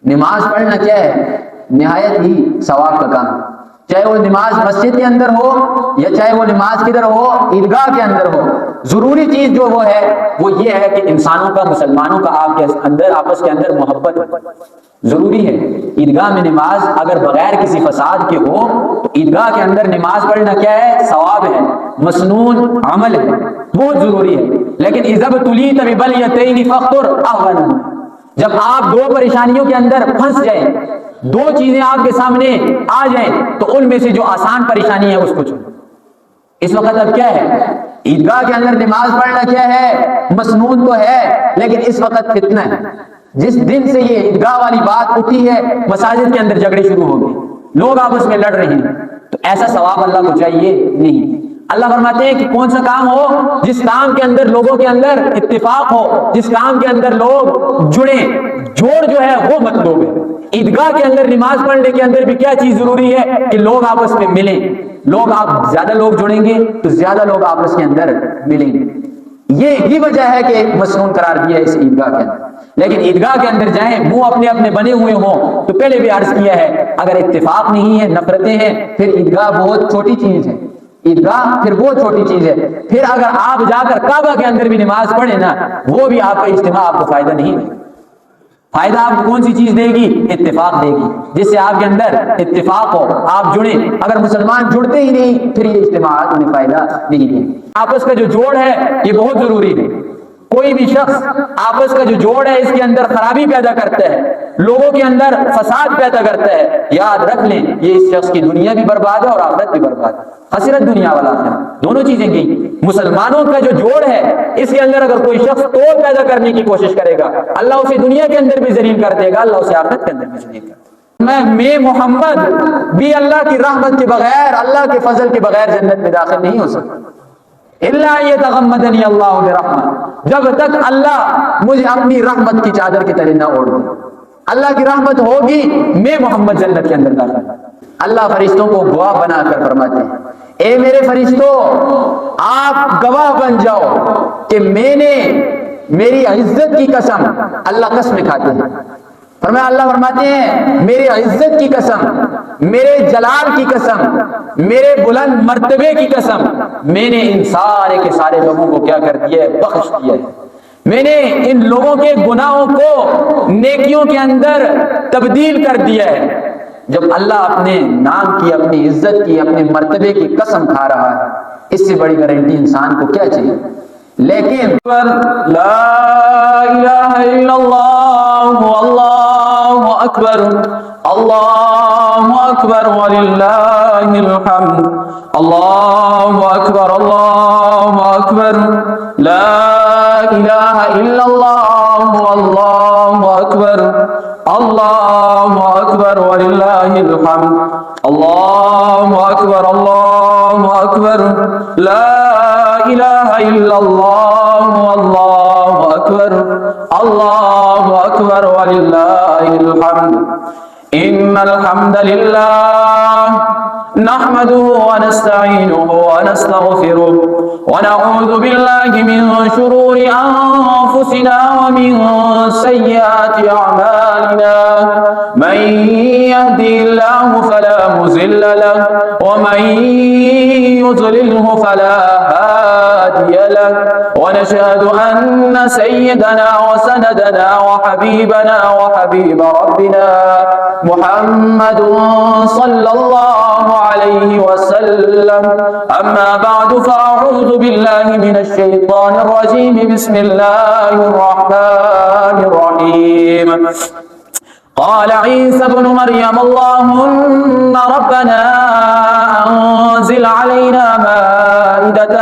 نماز پڑھنا کیا ہے؟ نہایت ہی ثواب کا کام، چاہے وہ نماز مسجد کے اندر ہو یا چاہے وہ نماز کدھر ہو، عیدگاہ کے اندر ہو۔ ضروری چیز جو وہ ہے وہ یہ ہے کہ انسانوں کا، مسلمانوں کا آپ کے اندر، آپس کے اندر محبت ضروری ہے۔ عیدگاہ میں نماز اگر بغیر کسی فساد کے ہو تو عیدگاہ کے اندر نماز پڑھنا کیا ہے؟ ثواب ہے، مسنون عمل ہے، بہت ضروری ہے۔ لیکن اذا ابتلیت ببلیتین فاختر اهونهما، جب آپ دو پریشانیوں کے اندر پھنس جائیں، دو چیزیں آپ کے سامنے آ جائیں، تو ان میں سے جو آسان پریشانی ہے اس کو چنو۔ اس وقت اب کیا ہے؟ عیدگاہ کے اندر نماز پڑھنا کیا ہے؟ مسنون تو ہے، لیکن اس وقت فتنہ ہے۔ جس دن سے یہ عیدگاہ والی بات اٹھی ہے، مساجد کے اندر جھگڑے شروع ہو گئے، لوگ آپس میں لڑ رہے ہیں، تو ایسا ثواب اللہ کو چاہیے نہیں۔ اللہ فرماتے ہیں کہ کون سا کام ہو جس کام کے اندر لوگوں کے اندر اتفاق ہو، جس کام کے اندر لوگ جڑیں، جوڑ جو ہے وہ مطلوب ہے۔ عیدگاہ کے اندر نماز پڑھنے کے اندر بھی کیا چیز ضروری ہے؟ کہ لوگ آپس میں ملیں، لوگ آپ زیادہ لوگ جڑیں گے تو زیادہ لوگ آپس کے اندر ملیں گے۔ یہ وجہ ہے کہ مسنون قرار دیا ہے اس عیدگاہ کے اندر۔ لیکن عیدگاہ کے اندر جائیں، منہ اپنے اپنے بنے ہوئے ہوں، تو پہلے بھی عرض کیا ہے اگر اتفاق نہیں ہے، نفرتیں ہیں، پھر عیدگاہ بہت چھوٹی چیز ہے، عیدگاہ پھر بہت چھوٹی چیز ہے۔ پھر اگر آپ جا کر کعبہ کے اندر بھی نماز پڑھیں نا، وہ بھی آپ کا اجتماع آپ کو فائدہ نہیں دے گا۔ فائدہ آپ کو کون سی چیز دے گی؟ اتفاق دے گی، جس سے آپ کے اندر اتفاق ہو، آپ جڑیں۔ اگر مسلمان جڑتے ہی نہیں، پھر یہ اجتماعات انہیں فائدہ نہیں دیں گے۔ آپس کا جو جوڑ ہے یہ بہت ضروری ہے۔ کوئی بھی شخص آپس کا جو جوڑ ہے اس کے اندر خرابی پیدا کرتا ہے، لوگوں کے اندر فساد پیدا کرتا ہے، یاد رکھ لیں یہ اس شخص کی دنیا بھی برباد ہے اور آخرت بھی برباد ہے، خسرت دنیا والا آخرت، دونوں چیزیں گئی۔ مسلمانوں کا جو جوڑ ہے اس کے اندر اگر کوئی شخص توڑ پیدا کرنے کی کوشش کرے گا، اللہ اسے دنیا کے اندر بھی ذلیل کر دے گا، اللہ اسے آخرت کے اندر بھی ذلیل کر دے گا۔ میں محمد بھی اللہ کی رحمت کے بغیر، اللہ کے فضل کے بغیر جنت میں داخل نہیں ہو سکتا۔ الا یتغمدنی اللہ برحمت، جب تک اللہ مجھے اپنی رحمت کی چادر کی طرح نہ اوڑھ دے۔ اللہ کی رحمت ہوگی میں محمد جنت کے اندر داخل۔ اللہ فرشتوں کو گواہ بنا کر فرماتے ہیں اے میرے فرشتوں آپ گواہ بن جاؤ کہ میں نے میری عزت کی قسم، اللہ قسمیں کھاتے ہیں، فرمایا اللہ فرماتے ہیں میری عزت کی قسم، میرے جلال کی قسم، میرے بلند مرتبے کی قسم، میں نے ان سارے کے سارے لوگوں کو کیا کر دیا ہے؟ بخش دیا ہے۔ میں نے ان لوگوں کے گناہوں کو نیکیوں کے اندر تبدیل کر دیا ہے۔ جب اللہ اپنے نام کی، اپنی عزت کی، اپنے مرتبے کی قسم کھا رہا ہے، اس سے بڑی گارنٹی انسان کو کیا چاہیے؟ لیکن لا الہ الا اللہ، اللہ اکبر، اللہ اکبر وللہ الحمد، اللہ اکبر، اللہ اکبر، لا الہ الا اللہ، اللہ اکبر، اللہ اکبر وللہ الحمد، اللہ اکبر، اللہ اکبر، لا الہ الا اللہ، اللہ اکبر، اللہ اکبر وللہ الحمد۔ ان الحمد للہ نحمده ونستعینه ونستغفره ونعوذ باللہ من شرور انفسنا ومن سیئات اعمالنا، من يهدي الله فلا مضل له ومن يضلله فلا هادي له، ونشهد ان سيدنا وسندنا وحبيبنا وحبيب ربنا محمد صلى الله عليه وسلم، اما بعد فاعوذ بالله من الشيطان الرجيم، بسم الله الرحمن الرحيم۔ قال عيسى ابن مريم اللهم ربنا أنزل علينا مائدة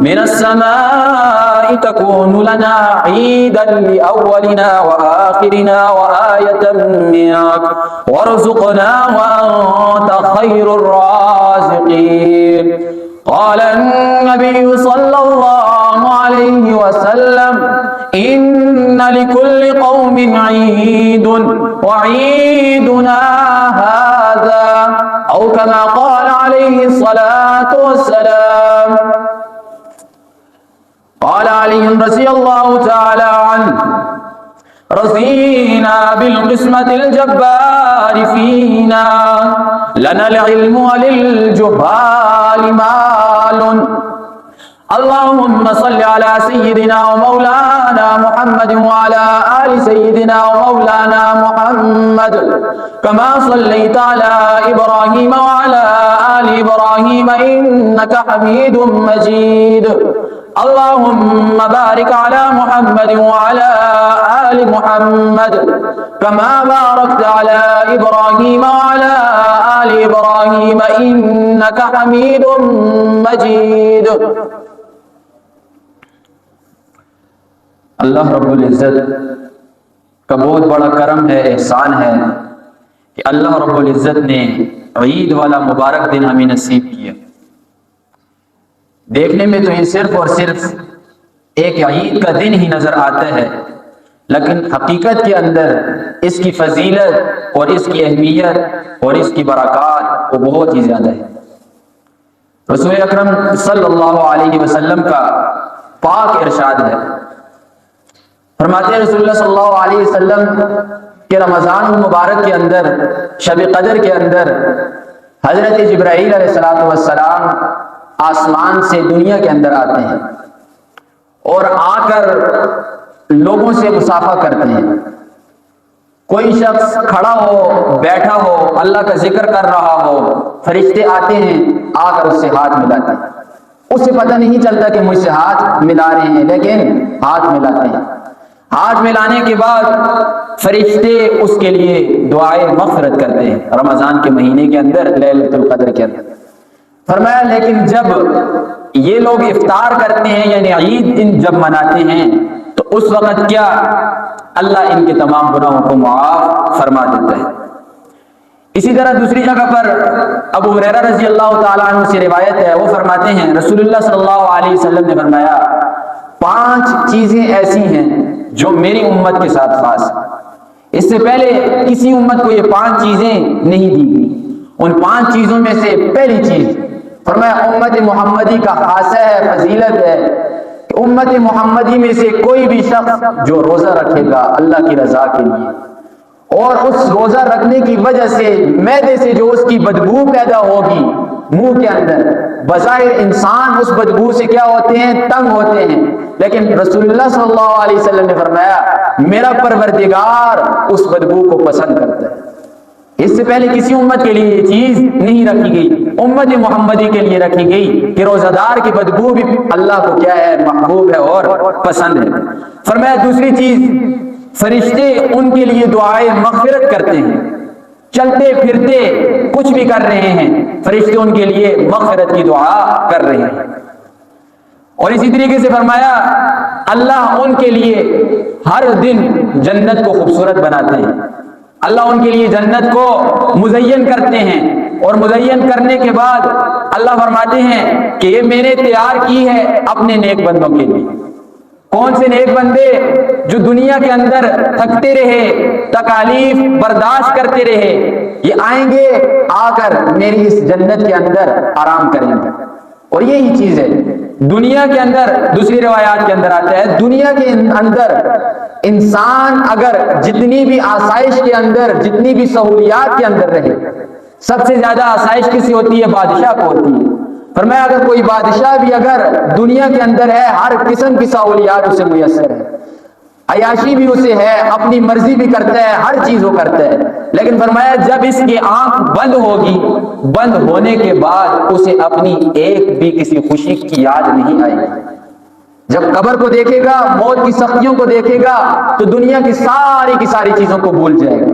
من السماء تكون لنا عيدا لأولنا وآخرنا وآية منك وارزقنا وأنت خير الرازقين۔ قال النبي صلى الله عليه وسلم إن لكل قوم عيد وعيدنا هذا، أو كما قال عليه الصلاة والسلام۔ علي رضي الله تعالى عنه رضينا بالقسمة الجبار فينا لنا العلم وللجهال مال اللهم صل على سيدنا ومولانا محمد وعلى آل سيدنا ومولانا محمد كما صليت على إبراهيم وعلى آل إبراهيم إنك حميد مجيد اللهم بارك على محمد وعلى آل محمد كما باركت على إبراهيم وعلى آل إبراهيم إنك حميد مجيد. اللہ رب العزت کا بہت بڑا کرم ہے، احسان ہے کہ اللہ رب العزت نے عید والا مبارک دن ہمیں نصیب کیا. دیکھنے میں تو یہ صرف اور صرف ایک عید کا دن ہی نظر آتا ہے، لیکن حقیقت کے اندر اس کی فضیلت اور اس کی اہمیت اور اس کی برکات وہ بہت ہی زیادہ ہے. رسول اکرم صلی اللہ علیہ وسلم کا پاک ارشاد ہے، فرماتے ہیں رسول اللہ صلی اللہ علیہ وسلم کہ رمضان المبارک کے اندر شب قدر کے اندر حضرت جبرائیل علیہ السلام آسمان سے دنیا کے اندر آتے ہیں اور آ کر لوگوں سے مصافحہ کرتے ہیں. کوئی شخص کھڑا ہو، بیٹھا ہو، اللہ کا ذکر کر رہا ہو، فرشتے آتے ہیں، آ کر اس سے ہاتھ ملاتے ہیں. اسے پتہ نہیں چلتا کہ مجھ سے ہاتھ ملا رہے ہیں، لیکن ہاتھ ملاتے ہیں. ہاتھ ملانے کے بعد فرشتے اس کے لیے دعائیں مغفرت کرتے ہیں رمضان کے مہینے کے اندر، لیلۃ القدر کے اندر. فرمایا لیکن جب یہ لوگ افطار کرتے ہیں یعنی عید دن جب مناتے ہیں تو اس وقت کیا اللہ ان کے تمام گناہوں کو معاف فرما دیتا ہے. اسی طرح دوسری جگہ پر ابو ہریرہ رضی اللہ تعالیٰ عنہ سے روایت ہے، وہ فرماتے ہیں رسول اللہ صلی اللہ علیہ وسلم نے فرمایا 5 چیزیں ایسی ہیں جو میری امت کے ساتھ خاص ہیں. اس سے پہلے کسی امت کو یہ 5 چیزیں نہیں دی گئی. ان 5 چیزوں میں سے پہلی چیز فرمایا امت محمدی کا خاصہ ہے، فضیلت ہے کہ امت محمدی میں سے کوئی بھی شخص جو روزہ رکھے گا اللہ کی رضا کے لیے، اور اس روزہ رکھنے کی وجہ سے معدے سے جو اس کی بدبو پیدا ہوگی منہ کے اندر، بظاہر انسان اس بدبو سے کیا ہوتے ہیں؟ تنگ ہوتے ہیں، لیکن رسول اللہ صلی اللہ علیہ وسلم نے فرمایا میرا پروردگار اس بدبو کو پسند کرتا ہے. اس سے پہلے کسی امت کے لیے یہ چیز نہیں رکھی گئی، امت محمدی کے لیے رکھی گئی کہ روزہ دار کی بدبو بھی اللہ کو کیا ہے؟ محبوب ہے اور پسند ہے. فرمایا دوسری چیز فرشتے ان کے لیے دعائیں مغفرت کرتے ہیں. چلتے پھرتے کچھ بھی کر رہے ہیں، فرشتے ان کے لیے مغفرت کی دعا کر رہے ہیں. اور اسی طریقے سے فرمایا اللہ ان کے لیے ہر دن جنت کو خوبصورت بناتے ہیں. اللہ ان کے لیے جنت کو مزین کرتے ہیں، اور مزین کرنے کے بعد اللہ فرماتے ہیں کہ یہ میں نے تیار کی ہے اپنے نیک بندوں کے لیے. کون سے نیک بندے؟ جو دنیا کے اندر تھکتے رہے، تکالیف برداشت کرتے رہے، یہ آئیں گے آ کر میری اس جنت کے اندر آرام کریں گے. اور یہی چیز ہے دنیا کے اندر، دوسری روایات کے اندر آتا ہے دنیا کے اندر انسان اگر جتنی بھی آسائش کے اندر، جتنی بھی سہولیات کے اندر رہے، سب سے زیادہ آسائش کسی ہوتی ہے؟ بادشاہ کو ہوتی ہے. فرمایا اگر کوئی بادشاہ بھی اگر دنیا کے اندر ہے، ہر قسم کی سہولیات اسے میسر ہے، عیاشی بھی اسے ہے، اپنی مرضی بھی کرتا ہے، ہر چیز وہ کرتا ہے، لیکن فرمایا جب اس کی آنکھ بند ہوگی، بند ہونے کے بعد اسے اپنی ایک بھی کسی خوشی کی یاد نہیں آئے گی. جب قبر کو دیکھے گا، موت کی سختیوں کو دیکھے گا تو دنیا کی ساری چیزوں کو بھول جائے گا.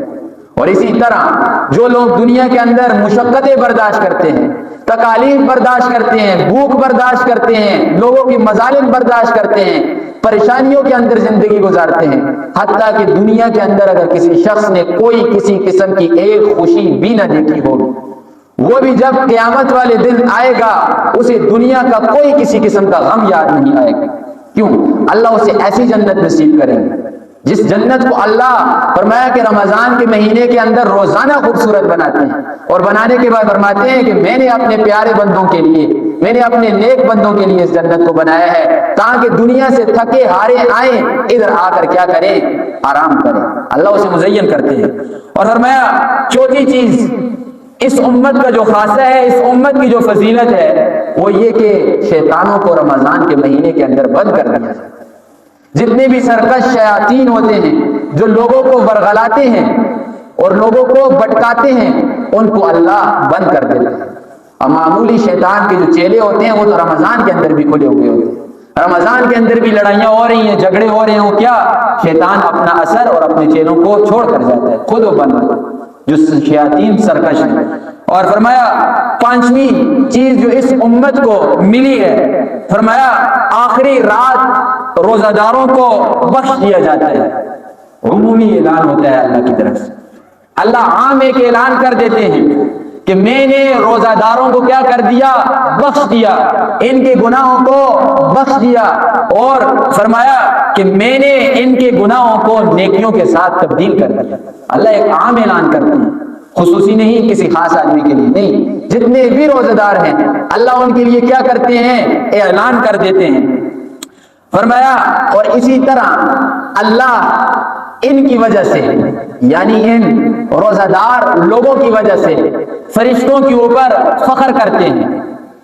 اور اسی طرح جو لوگ دنیا کے اندر مشقتیں برداشت کرتے ہیں، تکالیف برداشت کرتے ہیں، بھوک برداشت کرتے ہیں، لوگوں کی مظالم برداشت کرتے ہیں، پریشانیوں کے اندر زندگی گزارتے ہیں، حتیٰ کہ دنیا کے اندر اگر کسی شخص نے کوئی کسی قسم کی ایک خوشی بھی نہ دیکھی ہوگی، وہ بھی جب قیامت والے دن آئے گا اسے دنیا کا کوئی کسی قسم کا غم یاد نہیں آئے گا. کیوں؟ اللہ اسے ایسی جنت نصیب کریں گے جس جنت کو اللہ فرمایا کہ رمضان کے مہینے کے اندر روزانہ خوبصورت بناتے ہیں، اور بنانے کے بعد فرماتے ہیں کہ میں نے اپنے پیارے بندوں کے لیے میں نے اپنے نیک بندوں کے لیے اس جنت کو بنایا ہے تاکہ دنیا سے تھکے ہارے آئیں، ادھر آ کر کیا کریں؟ آرام کریں۔ اللہ اسے مزین کرتے ہیں۔ اور فرمایا چوتھی چیز اس امت کا جو خاصہ ہے، اس امت کی جو فضیلت ہے، وہ یہ کہ شیطانوں کو رمضان کے مہینے کے اندر بند کر دیا جائے۔ جتنے بھی سرکش شیاطین ہوتے ہیں جو لوگوں کو ورغلاتے ہیں اور لوگوں کو بٹکاتے ہیں، ان کو اللہ بند کر دیتا ہے۔ اور معمولی شیطان کے جو چیلے ہوتے ہیں وہ تو رمضان کے اندر بھی کھلے ہوئے ہوتے ہیں، رمضان کے اندر بھی لڑائیاں ہو رہی ہیں، جھگڑے ہو رہے ہیں، وہ کیا؟ شیطان اپنا اثر اور اپنے چیلوں کو چھوڑ کر جاتا ہے، خود وہ بند ہوتا ہے جو شیاطین سرکش ہیں۔ اور فرمایا پانچویں چیز جو اس امت کو ملی ہے، فرمایا آخری رات روزہ داروں کو بخش دیا جاتا ہے۔ عمومی اعلان ہوتا ہے اللہ کی طرف سے، اللہ عام ایک اعلان کر دیتے ہیں کہ میں نے روزہ داروں کو کیا کر دیا؟ بخش دیا، ان کے گناہوں کو بخش دیا، اور فرمایا کہ میں نے ان کے گناہوں کو نیکیوں کے ساتھ تبدیل کر دیا۔ اللہ ایک عام اعلان کرتے ہیں، خصوصی نہیں، کسی خاص آدمی کے لیے نہیں، جتنے بھی روزہ دار ہیں اللہ ان کے لیے کیا کرتے ہیں؟ اعلان کر دیتے ہیں۔ فرمایا اور اسی طرح اللہ ان کی وجہ سے، یعنی ان روزہ دار لوگوں کی وجہ سے فرشتوں کے اوپر فخر کرتے ہیں۔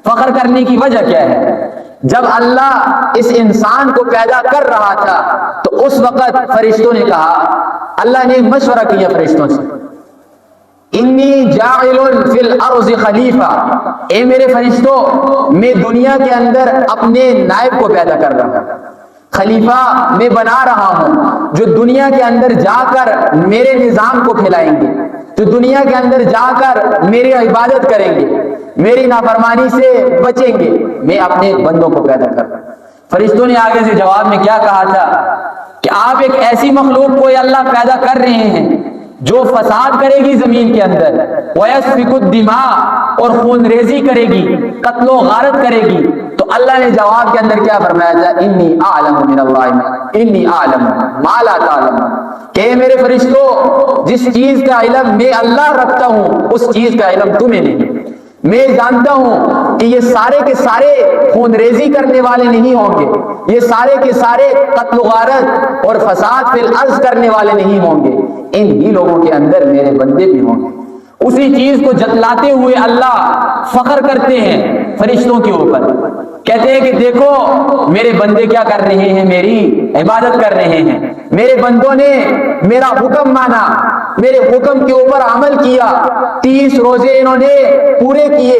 فخر کرنے کی وجہ کیا ہے؟ جب اللہ اس انسان کو پیدا کر رہا تھا تو اس وقت فرشتوں نے کہا، اللہ نے مشورہ کیا فرشتوں سے، انی جاعل فی الارض خلیفہ، اے میرے فرشتوں میں دنیا کے اندر اپنے نائب کو پیدا کر رہا ہوں، خلیفہ میں بنا رہا ہوں جو دنیا کے اندر جا کر میرے نظام کو پھیلائیں گے، جو دنیا کے اندر جا کر میری عبادت کریں گے، میری نافرمانی سے بچیں گے، میں اپنے بندوں کو پیدا کر رہا ہوں۔ فرشتوں نے آگے سے جواب میں کیا کہا تھا کہ آپ ایک ایسی مخلوق کو اللہ پیدا کر رہے ہیں جو فساد کرے گی زمین کے اندر، وَيَسْفِكُ الدِّمَاء، اور خون ریزی کرے گی، قتل و غارت کرے گی۔ تو اللہ نے جواب کے اندر کیا فرمایا تھا؟ انی اعلم من اللہ، انی اعلم ما لا تعلم، کہ میرے فرشتوں جس چیز کا علم میں اللہ رکھتا ہوں اس چیز کا علم تمہیں نہیں۔ میں جانتا ہوں کہ یہ سارے کے سارے خون ریزی کرنے والے نہیں ہوں گے، یہ سارے کے سارے قتل و غارت اور فساد فی الارض کرنے والے نہیں ہوں گے، ان ہی لوگوں کے اندر میرے بندے بھی ہوں گے۔ اسی چیز کو جتلاتے ہوئے اللہ فخر کرتے ہیں فرشتوں کے اوپر، کہتے ہیں کہ دیکھو میرے بندے کیا کر رہے ہیں؟ میری عبادت کر رہے ہیں، میرے بندوں نے میرا حکم مانا، میرے حکم کے اوپر عمل کیا، 30 روزے انہوں نے پورے کیے،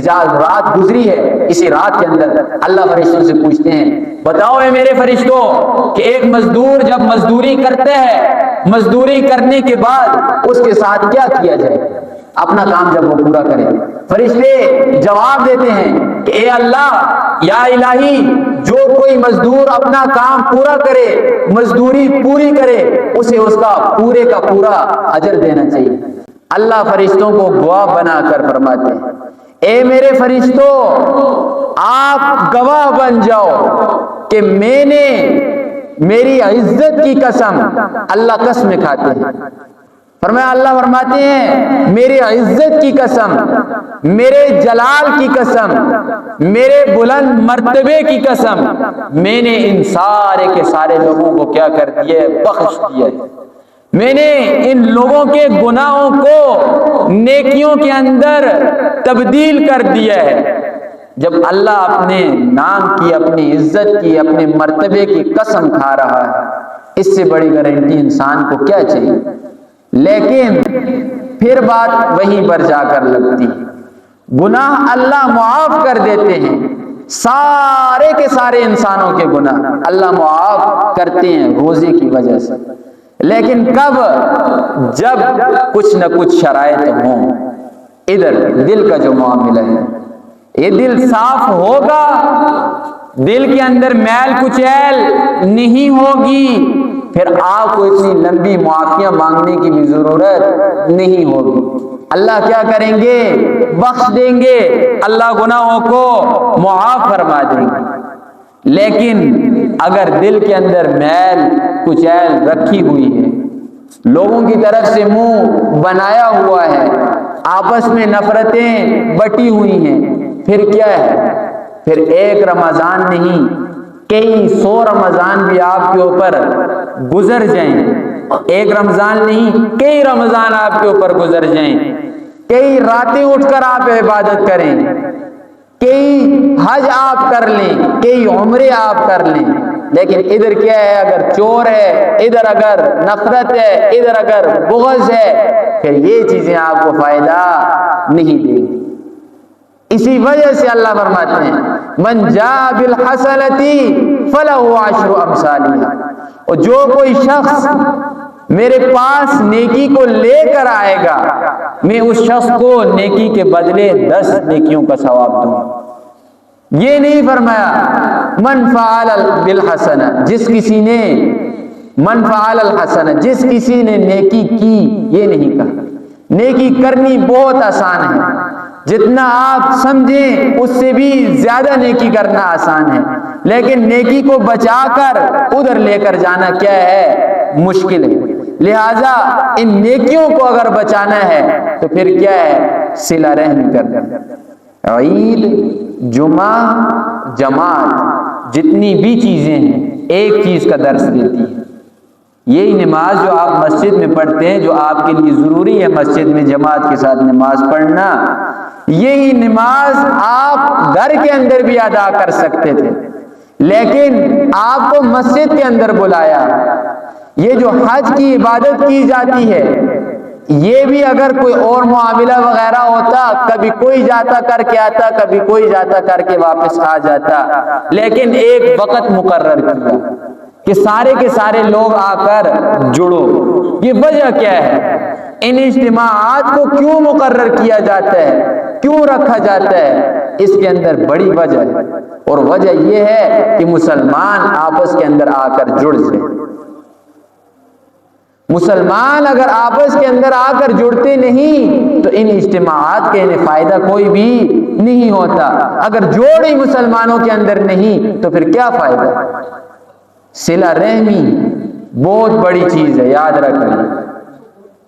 رات گزری ہے، اسی رات کے اندر اللہ فرشتوں سے پوچھتے ہیں، بتاؤ اے میرے فرشتوں کہ ایک مزدور جب مزدوری کرتا ہے، مزدوری کرنے کے بعد اس کے ساتھ کیا کیا جائے؟ اپنا کام جب وہ پورا کرے، فرشتے جواب دیتے ہیں کہ اے اللہ، یا الہی، جو کوئی مزدور اپنا کام پورا کرے، مزدوری پوری کرے، اسے اس کا پورے کا پورا اجر دینا چاہیے۔ اللہ فرشتوں کو گواہ بنا کر فرماتے ہیں، اے میرے فرشتوں، آپ گواہ بن جاؤ کہ میں نے میری عزت کی قسم، اللہ قسم کھاتے ہیں، فرمایا اللہ فرماتے ہیں میری عزت کی قسم، میرے جلال کی قسم، میرے بلند مرتبے کی قسم، میں نے ان سارے کے سارے لوگوں کو کیا کر دیا؟ بخش دیا۔ میں نے ان لوگوں کے گناہوں کو نیکیوں کے اندر تبدیل کر دیا ہے۔ جب اللہ اپنے نام کی، اپنی عزت کی، اپنے مرتبے کی قسم کھا رہا ہے، اس سے بڑی گارنٹی انسان کو کیا چاہیے؟ لیکن پھر بات وہیں پر جا کر لگتی ہے، گناہ اللہ معاف کر دیتے ہیں، سارے کے سارے انسانوں کے گناہ اللہ معاف کرتے ہیں روزے کی وجہ سے، لیکن کب؟ جب کچھ نہ کچھ شرائط ہوں۔ ادھر دل کا جو معاملہ ہے، یہ دل صاف ہوگا، دل کے اندر میل کچیل نہیں ہوگی، پھر آپ کو اتنی لمبی معافیاں مانگنے کی بھی ضرورت نہیں ہوگی۔ اللہ کیا کریں گے؟ بخش دیں گے، اللہ گناہوں کو معاف فرما دیں گے۔ لیکن اگر دل کے اندر میل کچیل رکھی ہوئی ہے، لوگوں کی طرف سے منہ بنایا ہوا ہے، آپس میں نفرتیں بٹی ہوئی ہیں، پھر کیا ہے؟ پھر ایک رمضان نہیں، کئی 100 رمضان بھی آپ کے اوپر گزر جائیں، ایک رمضان نہیں کئی رمضان آپ کے اوپر گزر جائیں، کئی راتیں اٹھ کر آپ عبادت کریں، کئی حج آپ کر لیں، کئی عمرے آپ کر لیں، لیکن ادھر کیا ہے؟ اگر چور ہے، ادھر اگر نفرت ہے، ادھر اگر بغض ہے، پھر یہ چیزیں آپ کو فائدہ نہیں دیں گی۔ اسی وجہ سے اللہ فرماتے ہیں من جاء بالحسنۃ فلہ عشر امثالها، اور جو کوئی شخص میرے پاس نیکی کو لے کر آئے گا، میں اس شخص کو نیکی کے بدلے 10 نیکیوں کا ثواب دوں گا۔ یہ نہیں فرمایا من فعل بالحسنہ، جس کسی نے من فعل الحسنہ، جس کسی نے نیکی کی، یہ نہیں کہا۔ نیکی کرنی بہت آسان ہے، جتنا آپ سمجھیں اس سے بھی زیادہ نیکی کرنا آسان ہے، لیکن نیکی کو بچا کر ادھر لے کر جانا کیا ہے؟ مشکل ہے۔ لہذا ان نیکیوں کو اگر بچانا ہے تو پھر کیا ہے؟ صلہ رحمی کرنا۔ عید، جمعہ، جماعت، جتنی بھی چیزیں ہیں ایک چیز کا درس دیتی ہے۔ یہی نماز جو آپ مسجد میں پڑھتے ہیں، جو آپ کے لیے ضروری ہے مسجد میں جماعت کے ساتھ نماز پڑھنا، یہی نماز آپ گھر کے اندر بھی ادا کر سکتے تھے، لیکن آپ کو مسجد کے اندر بلایا۔ یہ جو حج کی عبادت کی جاتی ہے، یہ بھی اگر کوئی اور معاملہ وغیرہ ہوتا، کبھی کوئی جاتا کر کے آتا، کبھی کوئی جاتا کر کے واپس آ جاتا، لیکن ایک وقت مقرر کیا کہ سارے کے سارے لوگ آ کر جڑو۔ یہ وجہ کیا ہے؟ ان اجتماعات کو کیوں مقرر کیا جاتا ہے، کیوں رکھا جاتا ہے؟ اس کے اندر بڑی وجہ ہے، اور وجہ یہ ہے کہ مسلمان آپس کے اندر آ کر جڑ جائیں۔ مسلمان اگر آپس کے اندر آ کر جڑتے نہیں تو ان اجتماعات کے انہیں فائدہ کوئی بھی نہیں ہوتا۔ اگر جوڑ ہی مسلمانوں کے اندر نہیں تو پھر کیا فائدہ؟ صلہ رحمی بہت بڑی چیز ہے، یاد رکھنا۔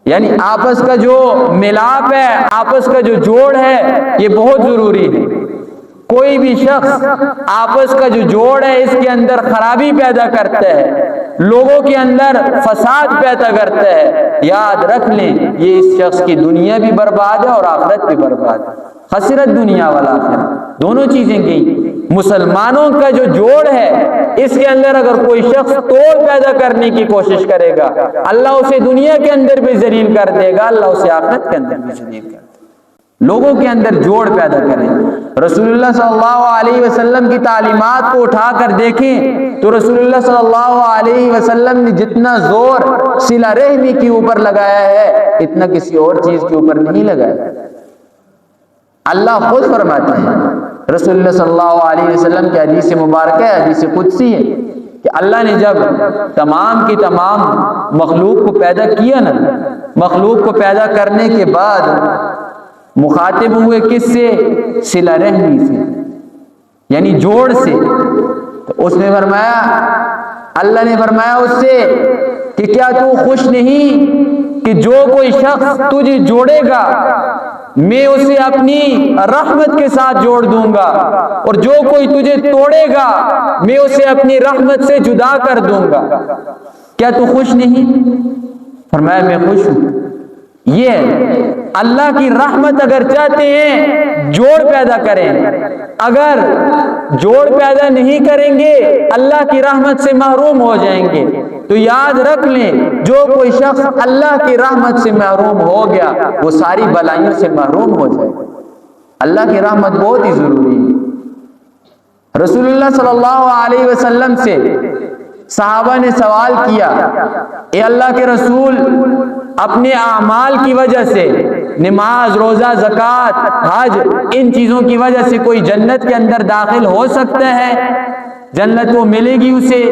یعنی آپس کا جو ملاپ ہے، آپس کا جو جوڑ ہے، یہ بہت ضروری ہے۔ کوئی بھی شخص آپس کا جو جوڑ ہے اس کے اندر خرابی پیدا کرتا ہے، لوگوں کے اندر فساد پیدا کرتا ہے، یاد رکھ لیں یہ اس شخص کی دنیا بھی برباد ہے اور آخرت بھی برباد ہے۔ خسرت دنیا والآخرت، دونوں چیزیں گئی۔ مسلمانوں کا جو جوڑ ہے اس کے اندر اگر کوئی شخص توڑ پیدا کرنے کی کوشش کرے گا، اللہ اسے دنیا کے اندر بھی ذلیل کر دے گا، اللہ اسے آخرت کے اندر بھی ذلیل کر دے گا۔ لوگوں کے اندر جوڑ پیدا کریں۔ رسول اللہ صلی اللہ علیہ وسلم کی تعلیمات کو اٹھا کر دیکھیں تو رسول اللہ صلی اللہ علیہ وسلم نے جتنا زور صلہ رحمی کے اوپر لگایا ہے، اتنا کسی اور چیز کے اوپر نہیں لگایا۔ اللہ خود فرماتے ہیں، رسول اللہ صلی اللہ علیہ وسلم کی حدیث مبارکہ ہے، حدیث قدسی ہے، کہ اللہ نے جب تمام کی تمام مخلوق کو پیدا کیا نا، مخلوق کو پیدا کرنے کے بعد مخاطب ہوئے کس سے؟ صلہ رحمی سے، یعنی جوڑ سے۔ تو اس نے فرمایا، اللہ نے فرمایا اس سے کہ کیا تو خوش نہیں کہ جو کوئی شخص تجھے جوڑے گا میں اسے اپنی رحمت کے ساتھ جوڑ دوں گا، اور جو کوئی تجھے توڑے گا میں اسے اپنی رحمت سے جدا کر دوں گا۔ کیا تو خوش نہیں؟ فرمایا میں خوش ہوں۔ یہ اللہ کی رحمت اگر چاہتے ہیں جوڑ پیدا کریں، اگر جوڑ پیدا نہیں کریں گے اللہ کی رحمت سے محروم ہو جائیں گے۔ تو یاد رکھ لیں جو کوئی شخص اللہ کی رحمت سے محروم ہو گیا وہ ساری بلائیوں سے محروم ہو جائے گا۔ اللہ کی رحمت بہت ہی ضروری ہے۔ رسول اللہ صلی اللہ علیہ وسلم سے صحابہ نے سوال کیا، اے اللہ کے رسول، اپنے اعمال کی وجہ سے، نماز، روزہ، زکوٰۃ، حج، ان چیزوں کی وجہ سے کوئی جنت کے اندر داخل ہو سکتا ہے؟ جنت وہ ملے گی اسے؟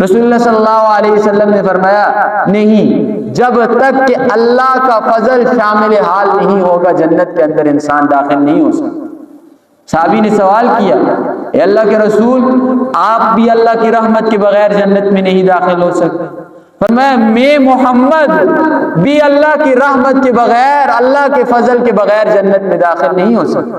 رسول اللہ صلی اللہ علیہ وسلم نے فرمایا نہیں، جب تک کہ اللہ کا فضل شامل حال نہیں ہوگا جنت کے اندر انسان داخل نہیں ہو سکتا۔ صحابی نے سوال کیا، اے اللہ کے رسول، آپ بھی اللہ کی رحمت کے بغیر جنت میں نہیں داخل ہو سکتے؟ فرمایا میں محمد بھی اللہ کی رحمت کے بغیر، اللہ کے فضل کے بغیر جنت میں داخل نہیں ہو سکتا۔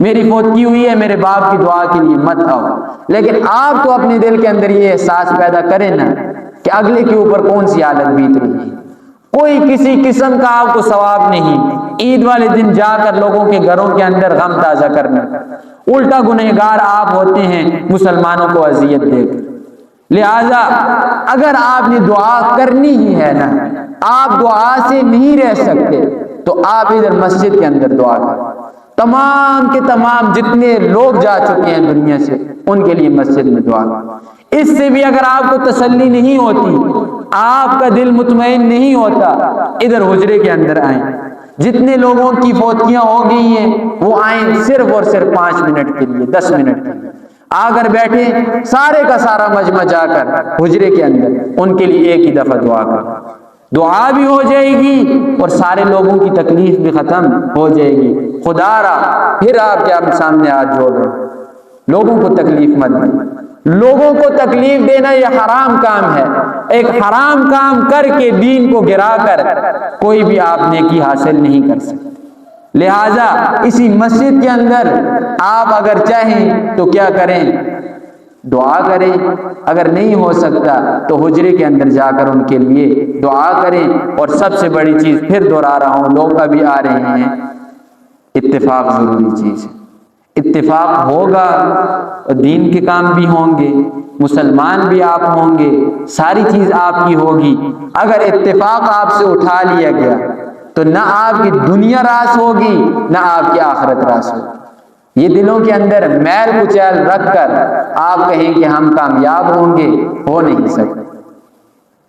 میری فوتگی ہوئی ہے، میرے باپ کی دعا کے لیے مت آؤ. لیکن آپ تو اپنے دل کے اندر یہ احساس پیدا کریں نا کہ اگلے کے اوپر کون سی حالت بیت رہی ہے. کوئی کسی قسم کا آپ کو ثواب نہیں عید والے دن جا کر لوگوں کے گھروں کے اندر غم تازہ کرنا. الٹا گنہگار آپ ہوتے ہیں مسلمانوں کو اذیت دے کر. لہذا اگر آپ نے دعا کرنی ہی ہے نا، آپ دعا سے نہیں رہ سکتے، تو آپ ادھر مسجد کے اندر دعا کریں. تمام کے تمام جتنے لوگ جا چکے ہیں دنیا سے، ان کے لیے مسجد میں دعا کریں. اس سے بھی اگر آپ کو تسلی نہیں ہوتی، آپ کا دل مطمئن نہیں ہوتا، ادھر حجرے کے اندر آئیں. جتنے لوگوں کی فوتگیاں ہو گئی ہیں وہ آئیں صرف اور صرف 5 منٹ کے لیے، 10 منٹ کے لیے آ کر بیٹھے، سارے کا سارا مجمع جا کر حجرے کے اندر ان کے لیے ایک ہی دفعہ دعا کر. دعا بھی ہو جائے گی اور سارے لوگوں کی تکلیف بھی ختم ہو جائے گی. خدا را پھر آپ کے سامنے ہاتھ جوڑ رہے ہیں، لوگوں کو تکلیف مت دیں. لوگوں کو تکلیف دینا یہ حرام کام ہے. ایک حرام کام کر کے دین کو گرا کر کوئی بھی آپ نیکی حاصل نہیں کر سکتے. لہذا اسی مسجد کے اندر آپ اگر چاہیں تو کیا کریں، دعا کریں. اگر نہیں ہو سکتا تو حجرے کے اندر جا کر ان کے لیے دعا کریں. اور سب سے بڑی چیز پھر دوہرا رہا ہوں، لوگ ابھی آ رہے ہیں، اتفاق ضروری چیز ہے. اتفاق ہوگا دین کے کام بھی ہوں گے، مسلمان بھی آپ ہوں گے، ساری چیز آپ کی ہوگی. اگر اتفاق آپ سے اٹھا لیا گیا تو نہ آپ کی دنیا راس ہوگی نہ آپ کی آخرت راس ہوگی. یہ دلوں کے اندر میل کچیل رکھ کر آپ کہیں کہ ہم کامیاب ہوں گے، ہو نہیں سکتے.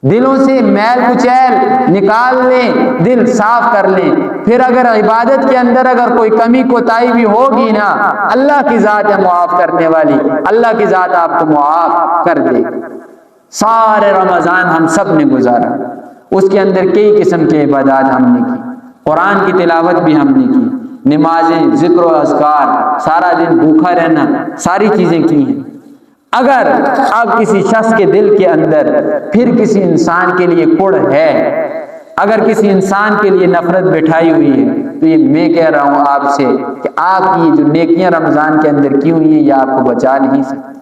دلوں سے میل کچیل نکال لیں، دل صاف کر لیں. پھر اگر عبادت کے اندر اگر کوئی کمی کوتاہی بھی ہوگی نا، اللہ کی ذات ہے معاف کرنے والی، اللہ کی ذات آپ کو معاف کر دے. سارے رمضان ہم سب نے گزارا، اس کے اندر کئی قسم کے عبادات ہم نے کی، قرآن کی تلاوت بھی ہم نے کی، نمازیں، ذکر و اذکار، سارا دن بھوکا رہنا، ساری چیزیں کی ہیں. اگر اب کسی شخص کے دل کے اندر پھر کسی انسان کے لیے کڑ ہے، اگر کسی انسان کے لیے نفرت بٹھائی ہوئی ہے، تو یہ میں کہہ رہا ہوں آپ سے کہ آپ کی جو نیکیاں رمضان کے اندر کی ہوئی ہیں یہ آپ کو بچا نہیں سکتی.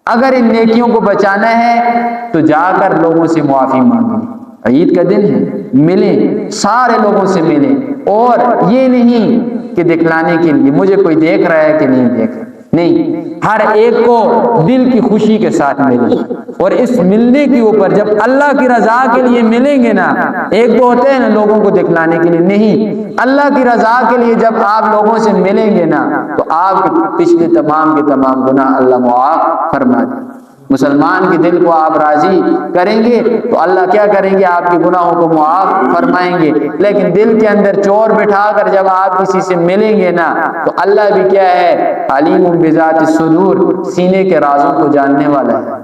اگر ان نیکیوں کو بچانا ہے تو جا کر لوگوں سے معافی مانگیں. عید کا دن ہے، ملیں، سارے لوگوں سے ملیں. اور یہ نہیں کہ دکھلانے کے لیے مجھے کوئی دیکھ رہا ہے کہ نہیں دیکھ رہا، نہیں، ہر ایک کو دل کی خوشی کے ساتھ ملیں. اور اس ملنے کے اوپر جب اللہ کی رضا کے لیے ملیں گے نا، ایک تو ہوتے ہیں نا لوگوں کو دکھلانے کے لیے، نہیں، اللہ کی رضا کے لیے جب آپ لوگوں سے ملیں گے نا تو آپ کے پچھلے تمام کے تمام گناہ اللہ معاف فرما دیں. مسلمان کے دل کو آپ راضی کریں گے تو اللہ کیا کریں گے، آپ کے گناہوں کو معاف فرمائیں گے. لیکن دل کے اندر چور بٹھا کر جب آپ کسی سے ملیں گے نا تو اللہ بھی کیا ہے، علیم بذات الصدور، سینے کے رازوں کو جاننے والا ہے.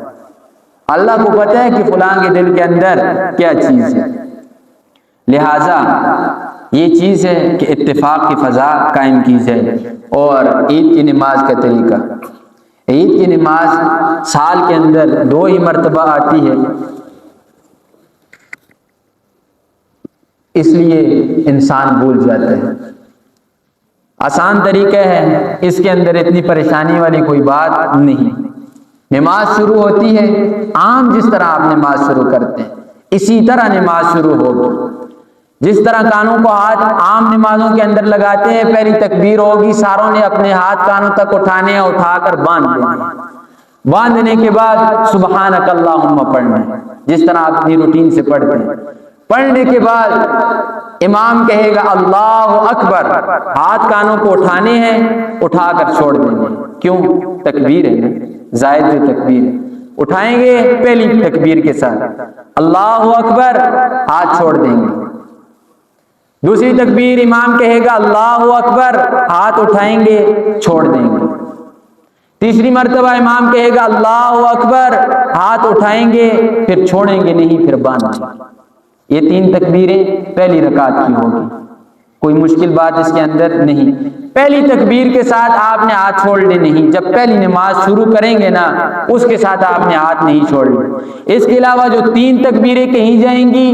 اللہ کو پتہ ہے کہ فلاں کے دل کے اندر کیا چیز ہے. لہذا یہ چیز ہے کہ اتفاق کی فضا قائم کی جائے. اور عید کی نماز کا طریقہ، عید کی نماز سال کے اندر 2 ہی مرتبہ آتی ہے، اس لیے انسان بھول جاتا ہے. آسان طریقہ ہے، اس کے اندر اتنی پریشانی والی کوئی بات نہیں. نماز شروع ہوتی ہے عام جس طرح آپ نماز شروع کرتے ہیں اسی طرح نماز شروع ہوگی. جس طرح کانوں کو ہاتھ عام نمازوں کے اندر لگاتے ہیں، پہلی تکبیر ہوگی، ساروں نے اپنے ہاتھ کانوں تک اٹھانے ہیں، اٹھا کر باندھ دینے. باندھنے کے بعد سبحانک اللہم پڑھنا ہے جس طرح آپ اپنی روٹین سے پڑھتے ہیں. پڑھنے کے بعد امام کہے گا اللہ اکبر، ہاتھ کانوں کو اٹھانے ہیں، اٹھا کر چھوڑ دیں گے. کیوں؟ تکبیر ہے، زائد تکبیر ہے. اٹھائیں گے پہلی تکبیر کے ساتھ اللہ اکبر، ہاتھ چھوڑ دیں گے. دوسری تکبیر امام کہے گا اللہ اکبر، ہاتھ اٹھائیں گے، چھوڑ دیں گے. تیسری مرتبہ امام کہے گا اللہ اکبر، ہاتھ اٹھائیں گے، پھر چھوڑیں گے نہیں، پھر باندھیں گے. یہ 3 تکبیریں پہلی رکعت کی ہوگی، کوئی مشکل بات اس کے اندر نہیں. پہلی تکبیر کے ساتھ آپ نے ہاتھ چھوڑنے نہیں، جب پہلی نماز شروع کریں گے نا اس کے ساتھ آپ نے ہاتھ نہیں چھوڑنے۔ اس کے علاوہ جو 3 تکبیریں کہی جائیں گی،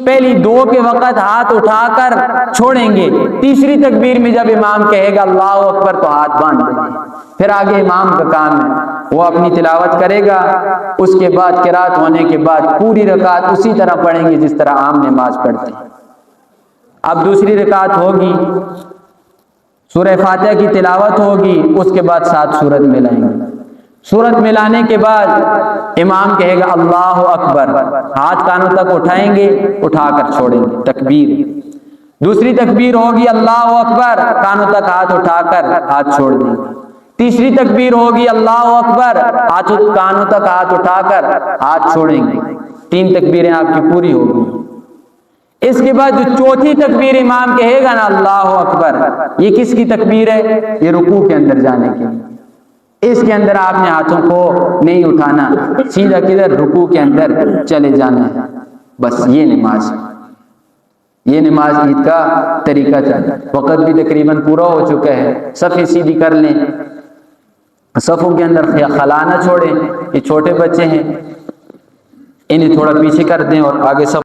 پہلی 2 کے وقت ہاتھ اٹھا کر چھوڑیں گے، تیسری تکبیر میں جب امام کہے گا اللہ اکبر تو ہاتھ باندھ دیں گے۔ پھر آگے امام کا کام ہے، وہ اپنی تلاوت کرے گا، اس کے بعد قرات ہونے کے بعد پوری رکعت اسی طرح پڑھیں گے جس طرح عام نماز پڑھتے ہیں۔ اب دوسری رکعت ہوگی، سورہ فاتحہ کی تلاوت ہوگی، اس کے بعد 7 سورت ملائیں گے۔ سورت ملانے کے بعد امام کہے گا اللہ اکبر، ہاتھ کانوں تک اٹھائیں گے، اٹھا کر چھوڑیں گے، تکبیر۔ دوسری تکبیر ہوگی اللہ اکبر، کانوں تک ہاتھ اٹھا کر ہاتھ چھوڑ دیں گے۔ تیسری تکبیر ہوگی اللہ اکبر، کانوں تک ہاتھ اٹھا کر ہاتھ چھوڑیں گے۔ 3 تکبیریں آپ کی پوری ہوگی۔ اس کے بعد جو چوتھی تکبیر امام کہے گا نا اللہ اکبر، یہ کس کی تکبیر ہے؟ یہ رکوع کے اندر جانے کی۔ اس کے اندر آپ نے ہاتھوں کو نہیں اٹھانا، سیدھا کدھر؟ رکوع کے اندر چلے جانا ہے۔ بس یہ نماز، یہ نماز عید کا طریقہ تھا۔ وقت بھی تقریباً پورا ہو چکا ہے، صفیں سیدھی کر لیں، صفوں کے اندر خلا نہ چھوڑیں۔ یہ چھوٹے بچے ہیں، انہیں تھوڑا پیچھے کر دیں اور آگے صف